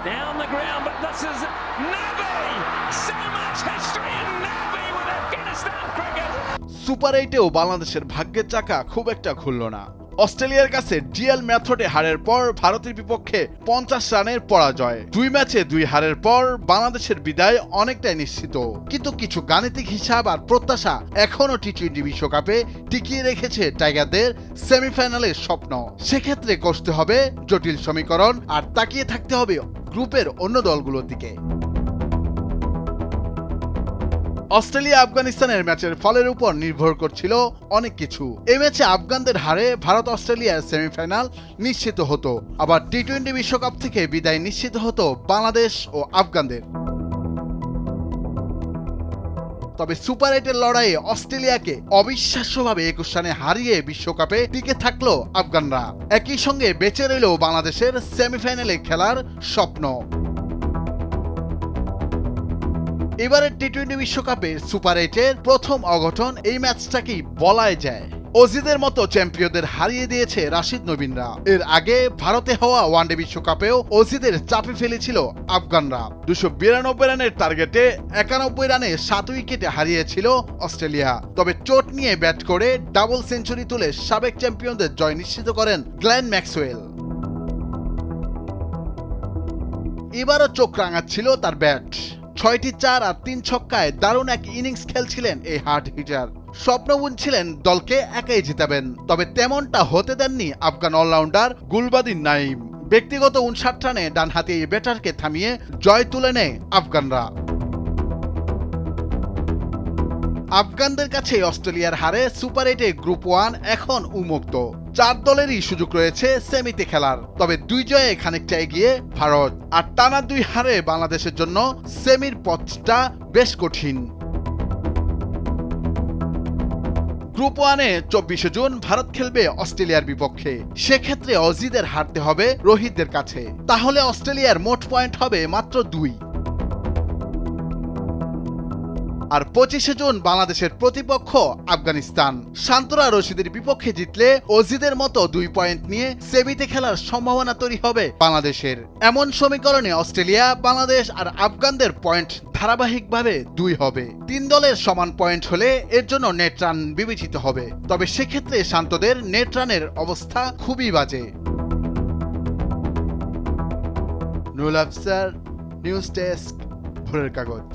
Down the ground, but this is Nabi! So much history in Nabi with Afghanistan cricket! Super 8-এও বাংলাদেশের ভাগ্যের চাকা খুব একটা খুলল না। অস্ট্রেলিয়ার কাছে ডিএল মেথডে হারের পর ভারতের বিপক্ষে 50 রানের পরাজয়। 2 ম্যাচে 2 হারের পর বাংলাদেশের বিদায় অনেকটাই নিশ্চিত, কিন্তু কিছু গাণিতিক হিসাব আর প্রত্যাশা এখনো টি-20 বিশ্বকাপে টিকিয়ে রেখেছে টাইগারদের সেমিফাইনালের স্বপ্ন। সেক্ষেত্রে কষতে হবে জটিল সমীকরণ আর তাকিয়ে থাকতে হবে গ্রুপের অন্য দলগুলোর দিকে। অস্ট্রেলিয়া আফগানিস্তানের ম্যাচের ফলের উপর নির্ভর করছিল অনেক কিছু। এই ম্যাচে আফগানদের হারে ভারত অস্ট্রেলিয়ার সেমিফাইনাল নিশ্চিত হতো, আবার টি-20 বিশ্বকাপ থেকে বিদায় নিশ্চিত হতো বাংলাদেশ ও আফগানদের। তবে সুপার 8-এর লড়াইয়ে অস্ট্রেলিয়াকে অবিশ্বাস্যভাবে 21 রানে হারিয়ে বিশ্বকাপে টিকে থাকলো আফগানরা। একই সঙ্গে বেঁচে রইল বাংলাদেশের সেমিফাইনালে খেলার স্বপ্ন। এবারের টি-20 বিশ্বকাপে সুপার 8-এর প্রথম অঘটন এই ম্যাচটাকেই বলাই যায়। অজিদের মতো চ্যাম্পিয়নদের হারিয়ে দিয়েছে রাশিদ নবীনরা। এর আগে ভারতে হওয়া ওয়ানডে বিশ্বকাপেও অজিদের চাপে ফেলেছিল আফগানরা। 292 রানের টার্গেটে 91 রানে 7 উইকেটে হারিয়েছিল অস্ট্রেলিয়া। তবে চোট নিয়ে ব্যাট করে ডাবল সেঞ্চুরি তুলে সাবেক চ্যাম্পিয়নদের জয় নিশ্চিত করেন গ্লেন ম্যাক্সওয়েল। এবারও চোখ রাঙাচ্ছিল তার ব্যাট। 6টি 4 আর 3 ছক্কায় দারুণ এক ইনিংস খেলছিলেন এই হার্ড হিটার। স্বপ্ন বুনছিলেন দলকে একাই জেতাবেন, তবে তেমনটা হতে দেননি আফগান অলরাউন্ডার গুলবাদিন নাইম। ব্যক্তিগত 59 রানে ডানহাতি এই ব্যাটারকে থামিয়ে জয় তুলে নেয় আফগানরা। আফগানদের কাছে অস্ট্রেলিয়ার হারে সুপার 8-এ গ্রুপ 1 এখন উন্মুক্ত। 4 দলেরই সুযোগ রয়েছে সেমিতে খেলার, তবে 2 জয়ে খানিকটা এগিয়ে ভারত। আর টানা 2 হারে বাংলাদেশের জন্য সেমির পথটা বেশ কঠিন। গ্রুপ 1-এ 24 জুন ভারত খেলবে অস্ট্রেলিয়ার বিপক্ষে। সেক্ষেত্রে অজিদের হারতে হবে রোহিতদের কাছে, তাহলে অস্ট্রেলিয়ার মোট পয়েন্ট হবে মাত্র 2। আর 25 জুন বাংলাদেশের প্রতিপক্ষ আফগানিস্তান। শান্তরা রশিদের বিপক্ষে জিতলে অজিদের মতো 2 পয়েন্ট নিয়ে সেমিতে খেলার সম্ভাবনা তৈরি হবে বাংলাদেশের। এমন সমীকরণে অস্ট্রেলিয়া, বাংলাদেশ আর আফগানদের পয়েন্ট ধারাবাহিকভাবে 2 হবে। 3 দলের সমান পয়েন্ট হলে এর জন্য নেট রান বিবেচিত হবে, তবে সেক্ষেত্রে শান্তদের নেট রানের অবস্থা খুবই বাজে। নুরুল আফসার, নিউজ ডেস্ক, ভোরের কাগজ।